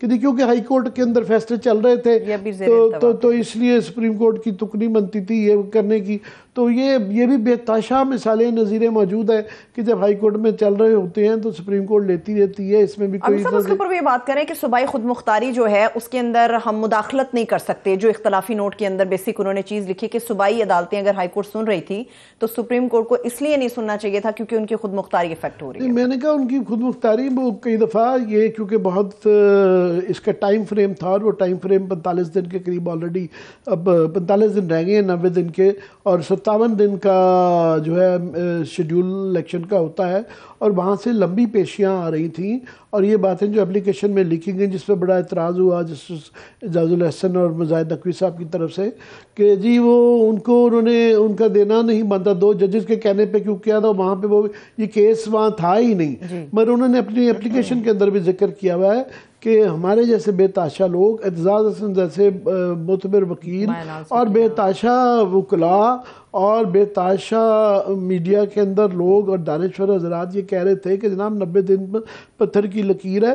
کہ کیونکہ high court کے اندر فیصلے چل رہے تھے تو اس لیے سپریم کورٹ کی تک نہیں بنتی تھی یہ کرنے کی. تو یہ بھی بے تحاشا مثالیں نظیریں موجود ہے کہ جب ہائی کورٹ میں چل رہے ہوتے ہیں تو سپریم کورٹ لیتی رہتی ہے. اس میں بھی کوئی اس کے اوپر بھی بات کریں کہ صوبائی خود مختاری جو ہے اس کے اندر ہم مداخلت نہیں کر سکتے. جو اختلافی نوٹ کے اندر بیسک انہوں نے چیز لکھی کہ صوبائی عدالتیں اگر ہائی کورٹ سن رہی تھی تو سپریم کورٹ کو اس لیے نہیں سننا چاہیے تھا کیونکہ ان کی خود مختاری افیکٹ ہو رہی ہے. میں نے کہا ان کی خود مختاری وہ کئی دفعہ یہ کیونکہ بہت اس کا ٹائم فریم تھا اور وہ ٹائم فریم 45 دن کے قریب آلریڈی اب 45 دن رہ گئے ہیں 90 دن کے اور 57 دن کا جو ہے شیڈیول الیکشن کا ہوتا ہے اور وہاں سے لمبی پیشیاں آ رہی تھیں اور یہ باتیں جو اپلیکیشن میں لکھی گئیں جس پہ بڑا اعتراض ہوا جسٹس اعجاز الحسن اور مزاحد نقوی صاحب کی طرف سے کہ جی وہ انہوں نے ان کا دینا نہیں بنتا. 2 ججز کے کہنے پہ کیوں کیا تھا وہاں پہ وہ یہ کیس وہاں تھا ہی نہیں. مگر انہوں نے اپنی اپلیکیشن کے اندر بھی ذکر کیا ہوا ہے کہ ہمارے جیسے بے تحاشا لوگ اعتزاز حسن جیسے معتبر وکیل اور بے تحاشا وکلاء اور بے تحاشا میڈیا کے اندر لوگ اور دانشور حضرات یہ کہہ رہے تھے کہ جناب 90 دن پتھر کی لکیر ہے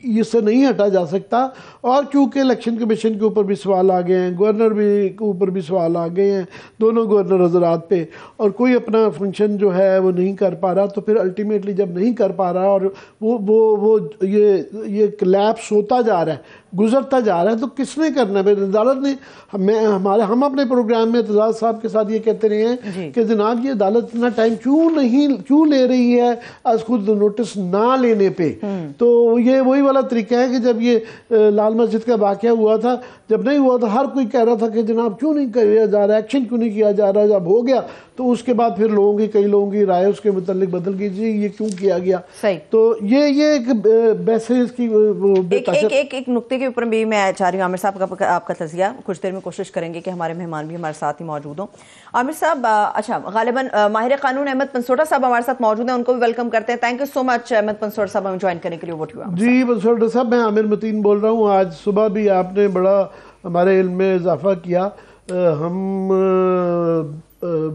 اس سے نہیں ہٹا جا سکتا. اور کیونکہ الیکشن کمیشن کے اوپر بھی سوال آ گئے ہیں گورنر بھی کے اوپر بھی سوال آ گئے ہیں دونوں گورنر حضرات پہ اور کوئی اپنا فنکشن جو ہے وہ نہیں کر پا رہا تو پھر الٹیمیٹلی جب نہیں کر پا رہا اور وہ یہ کلیپس ہوتا جا رہا ہے گزرتا جا رہا ہے تو کس نے کرنا ہے. عدالت نے ہم اپنے پروگرام میں اعتزاز صاحب کے ساتھ یہ کہتے رہے ہیں کہ جناب یہ عدالت اتنا ٹائم کیوں لے رہی ہے از خود نوٹس نہ لینے پہ. تو یہ وہی والا طریقہ ہے کہ جب یہ لال مسجد کا واقعہ ہوا تھا جب نہیں ہوا تو ہر کوئی کہہ رہا تھا کہ جناب کیوں نہیں کیا جا رہا ایکشن کیوں نہیں کیا جا رہا. جب ہو گیا تو اس کے بعد پھر کئی لوگوں کی رائے اس کے متعلق بدل گئی جی یہ کیوں کیا گیا. تو یہ ایک بحث کی ایک نقطے کے اوپر بھی میں چاہ رہی ہوں عامر صاحب کا آپ کا تجزیہ کچھ دیر میں کوشش کریں گے کہ ہمارے مہمان بھی ہمارے ساتھ ہی موجود ہوں. عامر صاحب اچھا غالباً ماہر قانون احمد پنسوٹا صاحب ہمارے ساتھ موجود ہیں ان کو بھی ویلکم کرتے ہیں. تھینک یو سو مچ احمد پنسوٹا صاحب ہمیں جوائن کرنے کے لیے. جی پنسوٹا صاحب میں عامر متین بول رہا ہوں. آج صبح بھی آپ نے بڑا ہمارے علم میں اضافہ کیا. ہم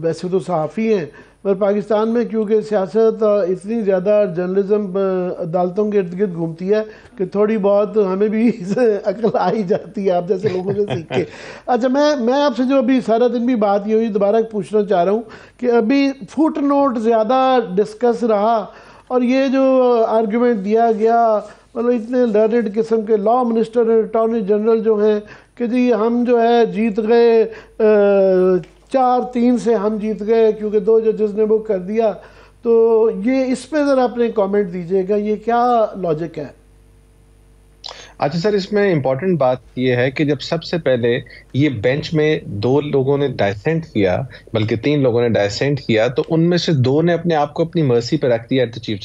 ویسے تو صحافی ہیں پر پاکستان میں کیونکہ سیاست اتنی زیادہ جرنلزم عدالتوں کے ارد گرد گھومتی ہے کہ تھوڑی بہت ہمیں بھی عقل آ ہی جاتی ہے آپ جیسے لوگوں سے سیکھ کے. اچھا میں آپ سے جو ابھی سارا دن بھی بات یہ ہوئی دوبارہ پوچھنا چاہ رہا ہوں کہ ابھی فٹ نوٹ زیادہ ڈسکس رہا اور یہ جو آرگیومنٹ دیا گیا مطلب اتنے لرنڈ قسم کے لا منسٹر اٹارنی جنرل جو ہیں کہ جی ہم جو ہے جیت گئے 4-3 سے ہم جیت گئے کیونکہ 2 ججز نے وہ کر دیا. تو یہ اس پہ ذرا اپنے کامنٹ دیجئے گا یہ کیا لاجک ہے. اچھا سر اس میں امپورٹنٹ بات یہ ہے کہ جب سب سے پہلے یہ بینچ میں 2 لوگوں نے ڈائسینٹ کیا بلکہ 3 لوگوں نے ڈائسینٹ کیا تو ان میں سے 2 نے اپنے آپ کو اپنی مرسی پہ رکھ دیا ایٹ دا چیف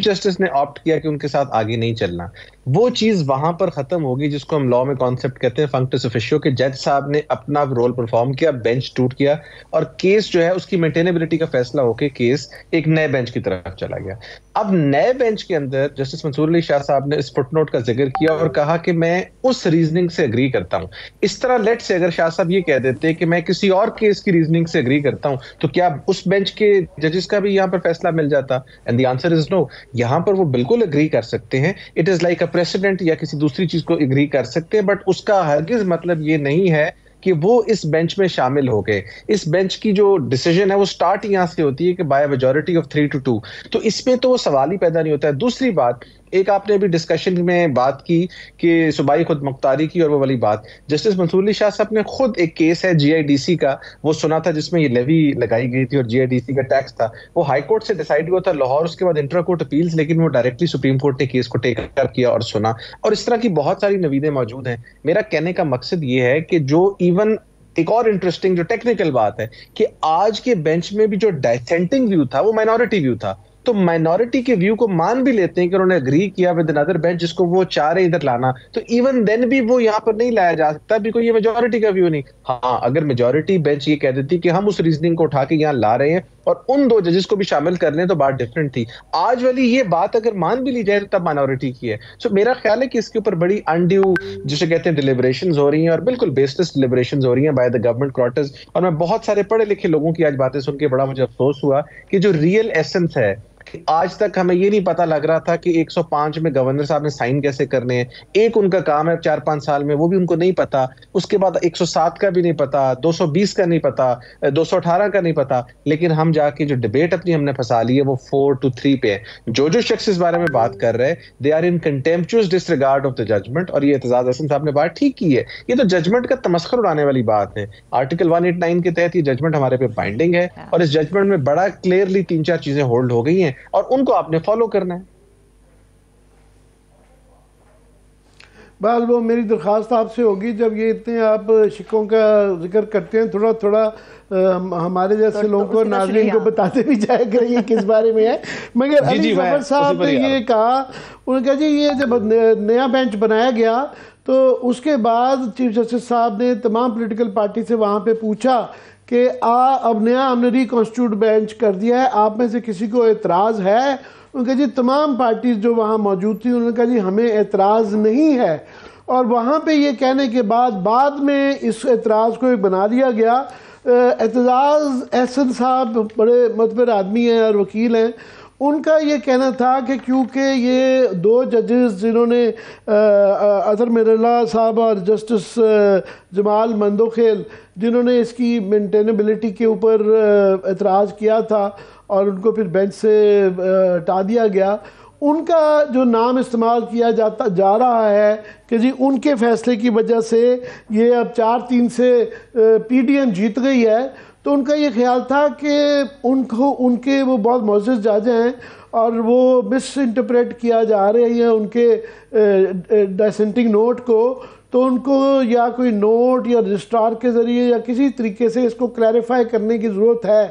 جسٹس نے آپٹ کیا کہ ان کے ساتھ آگے نہیں چلنا. وہ چیز وہاں پر ختم ہوگی جس کو ہم لا میں کانسیپٹ کہتے ہیں فنکٹس آفیشیو کہ جج صاحب نے اپنا رول پرفارم کیا بینچ ٹوٹ کیا اور کیس جو ہے اس کی مینٹینیبلٹی کا فیصلہ ہو کے کیس ایک نئے بینچ کی طرف چلا گیا. اب نئے بینچ کے اندر جسٹس منصور علی شاہ صاحب نے اس فٹ نوٹ کا ذکر کیا اور کہا کہ میں اس ریزننگ سے اگری کرتا ہوں. اس طرح لیٹ سے اگر شاہ صاحب یہ کہہ دیتے کہ میں کسی اور کیس کی ریزننگ سے اگری کرتا ہوں تو کیا اس بینچ کے ججز کا بھی یہاں پر فیصلہ مل جاتا؟ And the answer is no. یہاں پر وہ بالکل اگری کر سکتے ہیں. It is like a president یا کسی دوسری چیز کو اگری کر سکتے ہیں بٹ اس کا ہرگز مطلب یہ نہیں ہے کہ وہ اس بینچ میں شامل ہو گئے. اس بینچ کی جو ڈیسیجن ہے وہ سٹارٹ یہاں سے ہوتی ہے کہ بائی میجورٹی آف 3-2 تو اس میں تو وہ سوال ہی پیدا نہیں ہوتا ہے. دوسری بات ایک آپ نے ابھی ڈسکشن میں بات کی کہ صوبائی خود مختاری کی اور وہ والی بات جسٹس منصور علی شاہ صاحب نے خود ایک کیس ہے GIDC کا وہ سنا تھا جس میں یہ لیوی لگائی گئی تھی اور GIDC کا ٹیکس تھا وہ ہائی کورٹ سے ڈیسائیڈ ہوا تھا لاہور اس کے بعد انٹرا کورٹ اپیلز لیکن وہ ڈائریکٹلی سپریم کورٹ نے کیس کو ٹیک اپ کیا اور سنا اور اس طرح کی بہت ساری نویدیں موجود ہیں. میرا کہنے کا مقصد یہ ہے کہ جو ایون ایک اور انٹرسٹنگ جو ٹیکنیکل بات ہے کہ آج کے بینچ میں بھی جو ڈائسینٹنگ ویو تھا وہ مائنورٹی ویو تھا تو مائنورٹی کے ویو کو مان بھی لیتے ہیں کہ انہوں نے اگری کیا ود اندر بینچ جس کو وہ چاہ رہے ادھر لانا تو ایون دین بھی وہ یہاں پر نہیں لایا جا سکتا بھی کوئی یہ میجورٹی کا ویو نہیں. ہاں اگر میجورٹی بینچ یہ کہہ دیتی کہ ہم اس ریزننگ کو اٹھا کے یہاں لا رہے ہیں اور ان 2 ججز کو بھی شامل کر لیں تو بات ڈفرنٹ تھی. آج والی یہ بات اگر مان بھی لی جائے تو تب مائنورٹی کی ہے. سو میرا خیال ہے کہ اس کے اوپر بڑی انڈیو جسے کہتے ہیں ڈیلیبریشنز ہو رہی ہیں اور بالکل بیسلیس ڈیلیبریشنز ہو رہی ہیں بائی دا گورنمنٹ کوارٹرز. اور میں بہت سارے پڑھے لکھے لوگوں کی آج باتیں سن کے بڑا مجھے افسوس ہوا کہ جو ریئل ایسنس ہے آج تک ہمیں یہ نہیں پتا لگ رہا تھا کہ 105 میں گورنر صاحب نے سائن کیسے کرنے ہیں. ایک ان کا کام ہے 4-5 سال میں، وہ بھی ان کو نہیں پتا. اس کے بعد 107 کا بھی نہیں پتا، 220 کا نہیں پتا، 218 کا نہیں پتا. لیکن ہم جا کے جو ڈیبیٹ اپنی ہم نے پھنسا لی ہے وہ 4-3 پہ ہے. جو شخص اس بارے میں بات کر رہے ہیں they are in contemptuous disregard of the judgment. اور یہ اعتزاز احسن صاحب نے بات ٹھیک کی ہے. یہ تو ججمنٹ کا تمسخر اڑانے والی بات ہے. آرٹیکل 189 کے تحت یہ ججمنٹ ہمارے پہ بائنڈنگ ہے، اور اس ججمنٹ میں بڑا کلیئرلی 3-4 چیزیں ہولڈ ہو گئی ہیں، اور ان کو آپ نے فالو کرنا ہے. بہرحال وہ میری درخواست آپ سے ہوگی، جب یہ اتنے آپ شکوں کا ذکر کرتے ہیں تھوڑا تھوڑا ہمارے جیسے لوگوں کو ناظرین کو بتاتے بھی جائے کہ یہ کس بارے میں ہے. مگر علی ظفر صاحب نے یہ کہا، انہوں نے کہا جی یہ جب نیا بینچ بنایا گیا تو اس کے بعد چیف جسٹس صاحب نے تمام پولیٹیکل پارٹی سے وہاں پہ پوچھا کہ اب نیا ہم نے ریکانسٹیٹیوٹ بینچ کر دیا ہے، آپ میں سے کسی کو اعتراض ہے؟ انہوں نے کہا جی تمام پارٹیز جو وہاں موجود تھیں انہوں نے کہا جی ہمیں اعتراض نہیں ہے. اور وہاں پہ یہ کہنے کے بعد میں اس اعتراض کو بنا دیا گیا. اعتزاز احسن صاحب بڑے معتبر آدمی ہیں اور وکیل ہیں، ان کا یہ کہنا تھا کہ کیونکہ یہ 2 ججز جنہوں نے اظہر میراللہ صاحب اور جسٹس جمال مندوخیل جنہوں نے اس کی مینٹینیبلٹی کے اوپر اعتراض کیا تھا اور ان کو پھر بینچ سے ہٹا دیا گیا، ان کا جو نام استعمال کیا جا رہا ہے کہ جی ان کے فیصلے کی وجہ سے یہ اب 4-3 سے پی ڈی ایم جیت گئی ہے. تو ان کا یہ خیال تھا کہ ان کے وہ بہت معزز جج ہیں اور وہ مس انٹرپریٹ کیا جا رہے ہیں ان کے ڈیسنٹنگ نوٹ کو، تو ان کو یا کوئی نوٹ یا رجسٹرار کے ذریعے یا کسی طریقے سے اس کو کلیریفائی کرنے کی ضرورت ہے.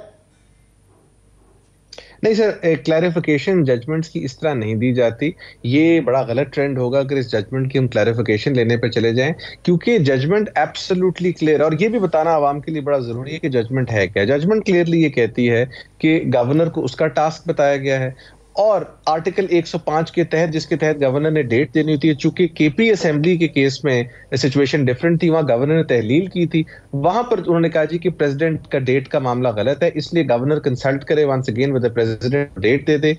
نہیں سر، کلیریفیکیشن ججمنٹس کی اس طرح نہیں دی جاتی. یہ بڑا غلط ٹرینڈ ہوگا اگر اس ججمنٹ کی ہم کلیریفیکیشن لینے پہ چلے جائیں، کیونکہ ججمنٹ ایبسلیوٹلی کلیئر. اور یہ بھی بتانا عوام کے لیے بڑا ضروری ہے کہ ججمنٹ ہے کیا. ججمنٹ کلیئرلی یہ کہتی ہے کہ گورنر کو اس کا ٹاسک بتایا گیا ہے، اور آرٹیکل 105 کے تحت جس کے تحت گورنر نے ڈیٹ دینی ہوتی ہے، چونکہ کے پی اسمبلی کے کیس میں سچویشن ڈیفرنٹ تھی، وہاں گورنر نے تحلیل کی تھی، وہاں پر انہوں نے کہا جی کہ پریزیڈنٹ کا ڈیٹ کا معاملہ غلط ہے، اس لیے گورنر کنسلٹ کرے once again with president date دے دے.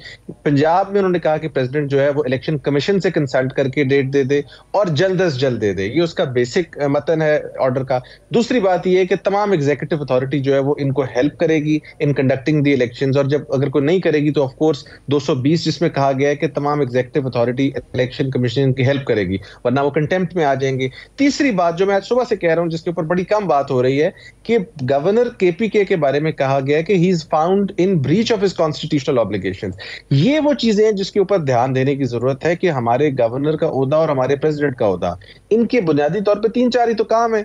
پنجاب میں انہوں نے کہا کہ پریزیڈنٹ جو ہے وہ الیکشن کمیشن سے کنسلٹ کر کے ڈیٹ دے دے اور جلد از جلد دے دے. یہ اس کا بیسک متن ہے آرڈر کا. دوسری بات یہ ہے کہ تمام ایگزیکٹو اتھارٹی جو ہے وہ ان کو ہیلپ کرے گی ان کنڈکٹنگ دی الیکشنز، اور جب اگر کوئی نہیں کرے گی تو آف کورس 220 جس میں کہا گیا ہے کہ تمام ایگزیکٹو اتھارٹی الیکشن کمیشن کی ہیلپ کرے گی، ورنہ وہ کنٹیمپٹ میں آ جائیں گے. تیسری بات جو میں آج صبح سے کہہ رہا ہوں جس کے اوپر بڑی کم بات ہو رہی ہے کہ گورنر کے پی کے بارے میں کہا گیا ہے کہ he is found in breach of his constitutional obligations. یہ وہ چیزیں ہیں جس کے اوپر دھیان دینے کی ضرورت ہے کہ ہمارے گورنر کا عہدہ اور ہمارے پریزیڈنٹ کا عہدہ، ان کے بنیادی طور پہ 3-4 ہی تو کام ہے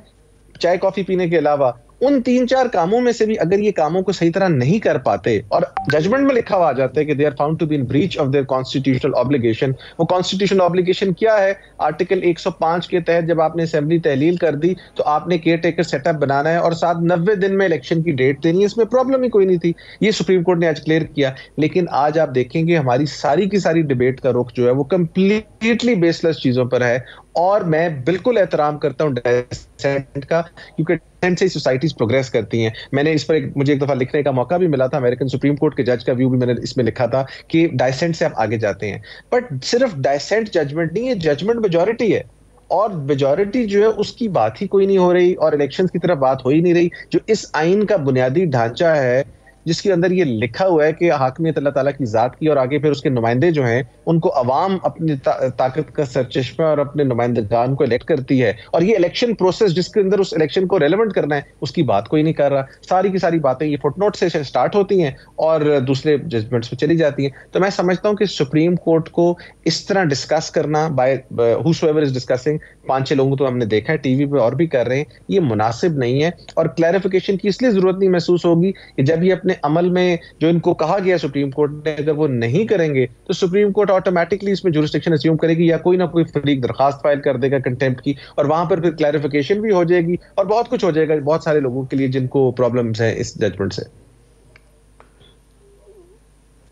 چائے کافی پینے کے علاوہ. ان 3-4 کاموں میں سے بھی اگر یہ کاموں کو صحیح طرح نہیں کر پاتے اور ججمنٹ میں لکھا ہوا آ جاتا ہے کہ they are found to be in breach of their constitutional obligation. وہ کانسٹیٹیوشنل آبلیگیشن کیا ہے؟ آرٹیکل 105 کے تحت جب آپ نے اسمبلی تحلیل کر دی تو آپ نے کیئر ٹیکر سیٹ اپ بنانا ہے اور ساتھ 90 دن میں الیکشن کی ڈیٹ دینی ہے. اس میں پرابلم ہی کوئی نہیں تھی، یہ سپریم کورٹ نے آج کلیئر کیا. لیکن آج آپ دیکھیں گے ہماری ساری کی ساری ڈیبیٹ کا رخ جو ہے وہ کمپلیٹلی بیس لیس چیزوں پر ہے. اور میں بالکل احترام کرتا ہوں ڈیسنٹ کا، کیونکہ ڈیسنٹ سے سوسائٹیز پروگریس کرتی ہیں. میں نے اس پر مجھے ایک دفعہ لکھنے کا موقع بھی ملا تھا، امریکن سپریم کورٹ کے جج کا ویو بھی میں نے اس میں لکھا تھا کہ ڈیسنٹ سے آپ آگے جاتے ہیں. بٹ صرف ڈیسنٹ ججمنٹ نہیں ہے، ججمنٹ میجورٹی ہے، اور میجورٹی جو ہے اس کی بات ہی کوئی نہیں ہو رہی اور الیکشنز کی طرف بات ہو ہی نہیں رہی. جو اس آئین کا بنیادی ڈھانچہ ہے جس کے اندر یہ لکھا ہوا ہے کہ حاکمیت اللہ تعالیٰ کی ذات کی، اور آگے پھر اس کے نمائندے جو ہیں ان کو عوام اپنی طاقت کا سرچشمہ اور اپنے نمائندگان کو الیکٹ کرتی ہے، اور یہ الیکشن پروسیس جس کے اندر اس الیکشن کو ریلیونٹ کرنا ہے اس کی بات کوئی نہیں کر رہا. ساری کی ساری باتیں یہ فٹ نوٹ سے سٹارٹ ہوتی ہیں اور دوسرے ججمنٹس پہ چلی جاتی ہیں. تو میں سمجھتا ہوں کہ سپریم کورٹ کو اس طرح ڈسکس کرنا بائی ہوسو ایور از ڈسکسنگ، 5-6 لوگوں تو ہم نے دیکھا ہے ٹی وی پہ اور بھی کر رہے ہیں، یہ مناسب نہیں ہے. اور کلیریفیکیشن کی اس لیے ضرورت نہیں محسوس ہوگی کہ جب یہ اپنے عمل میں جو ان کو کہا گیا سپریم کورٹ نے اگر وہ نہیں کریں گے تو سپریم کورٹ آٹومیٹکلی اس میں جورسڈکشن اسیوم کرے گی یا کوئی نہ کوئی فریق درخواست فائل کر دے گا کنٹیمپٹ کی، اور وہاں پر پھر کلیریفیکیشن بھی ہو جائے گی اور بہت کچھ ہو جائے گا بہت سارے لوگوں کے لیے جن کو پرابلمز ہیں اس ججمنٹ سے.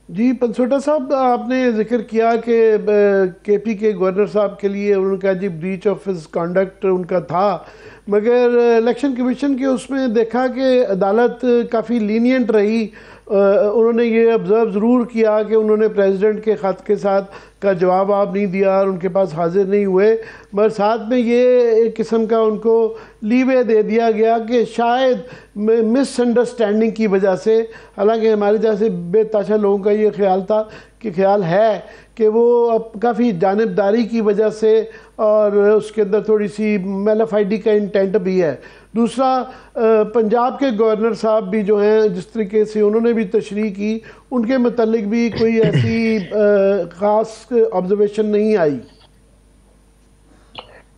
جی پنسوٹا صاحب، آپ نے ذکر کیا کہ کے پی کے گورنر صاحب کے لیے انہوں نے کہا جی بریچ آف ہز کانڈکٹ ان کا تھا، مگر الیکشن کمیشن کے اس میں دیکھا کہ عدالت کافی لینینٹ رہی انہوں نے یہ آبزرو ضرور کیا کہ انہوں نے پریزیڈنٹ کے خط کے ساتھ کا جواب آپ نہیں دیا اور ان کے پاس حاضر نہیں ہوئے، مگر ساتھ میں یہ ایک قسم کا ان کو لیوے دے دیا گیا کہ شاید مس انڈرسٹینڈنگ کی وجہ سے، حالانکہ ہمارے جیسے بے تاشا لوگوں کا یہ خیال ہے کہ وہ اب کافی جانبداری کی وجہ سے اور اس کے اندر تھوڑی سی میلافائڈی کا انٹینٹ بھی ہے۔ دوسرا پنجاب کے گورنر صاحب بھی جو ہیں جس طریقے سے انہوں نے بھی تشریح کی، ان کے متعلق بھی کوئی ایسی خاص آبزرویشن نہیں آئی۔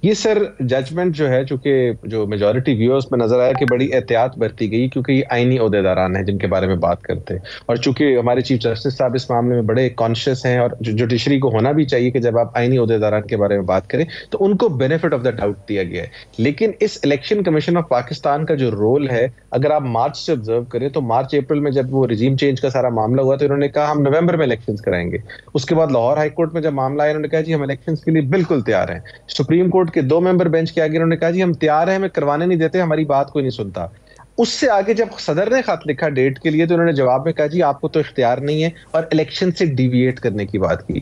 یہ سر ججمنٹ جو ہے چونکہ جو میجورٹی ویورز میں نظر آیا کہ بڑی احتیاط برتی گئی، کیونکہ یہ آئینی عہدیداران ہیں جن کے بارے میں بات کرتے ہیں، اور چونکہ ہمارے چیف جسٹس صاحب اس معاملے میں بڑے کانشیس ہیں، اور جوڈیشری کو ہونا بھی چاہیے کہ جب آپ آئینی عہدیداران کے بارے میں بات کریں تو ان کو بینیفٹ آف دا ڈاؤٹ دیا گیا ہے۔ لیکن اس الیکشن کمیشن آف پاکستان کا جو رول ہے، اگر آپ مارچ سے آبزرو کریں تو مارچ اپریل میں جب وہ رجیم چینج کا سارا معاملہ ہوا تو انہوں نے کہا ہم نومبر میں الیکشنز کرائیں گے۔ اس کے بعد لاہور ہائی کورٹ میں جب معاملہ آیا انہوں نے کہا جی ہم الیکشنز کے لیے بالکل تیار ہیں۔ سپریم کورٹ کے 2 ممبر بینچ کے آگے انہوں نے کہا جی ہم تیار ہیں، ہمیں کروانے نہیں دیتے، ہماری بات کوئی نہیں سنتا۔ اس سے آگے جب صدر نے خط لکھا ڈیٹ کے لیے تو انہوں نے جواب میں کہا جی آپ کو تو اختیار نہیں ہے، اور الیکشن سے ڈیویٹ کرنے کی بات کی۔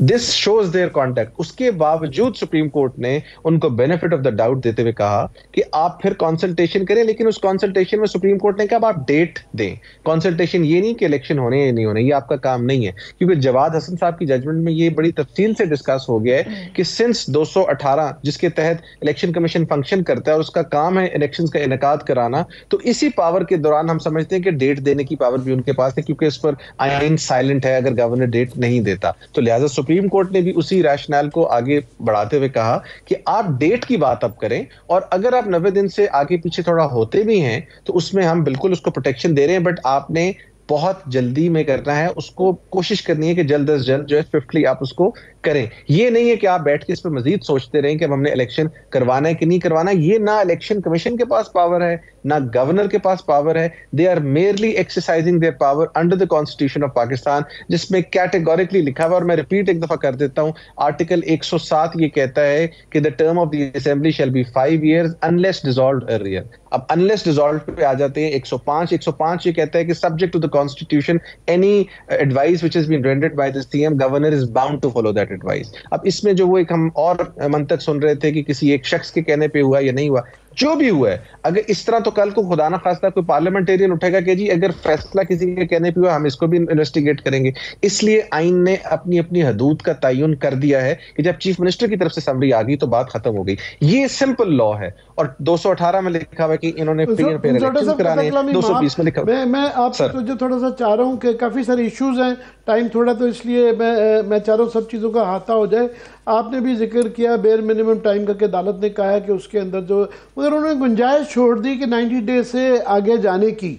This shows their contact. اس کے باوجود سپریم کورٹ نے ان کو بینیفٹ آف دا ڈاؤٹ دیتے ہوئے کہا کہ آپ پھر کنسلٹیشن کریں، لیکن اس کنسلٹیشن میں سپریم کورٹ نے کہا آپ ڈیٹ دیں۔ کنسلٹیشن یہ نہیں کہ الیکشن ہونے یا نہیں ہونے، یہ آپ کا کام نہیں ہے، کیونکہ جواد حسن صاحب کی ججمنٹ میں یہ بڑی تفصیل سے ڈسکس ہو گیا ہے کہ سنس 218 جس کے تحت الیکشن کمیشن فنکشن کرتا ہے اور اس کا کام ہے الیکشنز کا انعقاد کرانا، تو اسی پاور کے دوران ہم سمجھتے ہیں کہ ڈیٹ دینے کی پاور بھی ان کے پاس ہے، کیونکہ اس پر آئین سائلنٹ ہے اگر گورنر ڈیٹ نہیں دیتا۔ تو لہٰذا سپریم کورٹ نے بھی اسی ریشنل کو آگے بڑھاتے ہوئے کہا کہ آپ ڈیٹ کی بات اب کریں، اور اگر آپ 90 دن سے آگے پیچھے تھوڑا ہوتے بھی ہیں تو اس میں ہم بالکل اس کو پروٹیکشن دے رہے ہیں، بٹ آپ نے بہت جلدی میں کرنا ہے، اس کو کوشش کرنی ہے کہ جلد از جلد جو ہے سوئفٹلی آپ اس کو کریں۔ یہ نہیں ہے کہ آپ بیٹھ کے اس پہ مزید سوچتے رہیں کہ اب ہم نے الیکشن کروانا ہے کہ نہیں کروانا۔ یہ نہ الیکشن کمیشن کے پاس پاور ہے، نہ گورنر کے پاس پاور ہے۔ They are merely exercising their power under the constitution of Pakistan, جس میں کیٹیگوریکلی لکھا ہوا، اور میں ریپیٹ ایک دفعہ کر دیتا ہوں، آرٹیکل 107 یہ کہتا ہے کہ the term of the assembly shall be 5 years unless dissolved earlier۔ اب unless dissolved پہ آ جاتے ہیں 105 یہ کہتا ہے کہ subject to the constitution any advice which has been rendered by the CM governor is bound to follow that advice۔ اب اس میں جو وہ ایک ہم اور منطق سن رہے تھے کہ کسی ایک شخص کے کہنے پہ ہوا یا نہیں ہوا، جو بھی ہوا ہے، اگر اس طرح تو کل کو خدا نہ خواستہ کوئی پارلیمنٹیرین اٹھے گا کہ جی اگر فیصلہ کسی کے کہنے پہ ہوا ہم اس کو بھی انویسٹیگیٹ کریں گے۔ اس لیے آئین نے اپنی حدود کا تعین کر دیا ہے کہ جب چیف منسٹر کی طرف سے سمری آ گئی تو بات ختم ہو گئی۔ یہ سمپل لا ہے، اور 218 میں لکھا ہوا ہے کہ انہوں نے کرانے ہیں، 220 میں لکھا ہوا ہے۔ میں آپ سے جو تھوڑا سا چاہ رہا ہوں کہ کافی سارے ایشوز ہیں، ٹائم تھوڑا تو اس لیے میں چاہ رہا ہوں سب چیزوں کا احاطہ ہو جائے۔ آپ نے بھی ذکر کیا بیر منیمم ٹائم کا کہ عدالت نے کہا ہے کہ اس کے اندر جو، مگر انہوں نے گنجائش چھوڑ دی کہ 90 ڈیز سے آگے جانے کی۔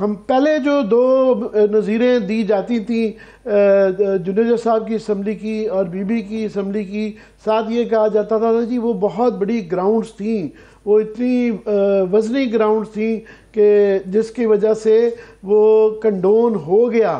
ہم پہلے جو 2 نظیریں دی جاتی تھیں، جنیجر صاحب کی اسمبلی کی اور بی بی کی اسمبلی کی، ساتھ یہ کہا جاتا تھا جی وہ بہت بڑی گراؤنڈز تھیں، وہ اتنی وزنی گراؤنڈز تھیں کہ جس کی وجہ سے وہ کنڈون ہو گیا۔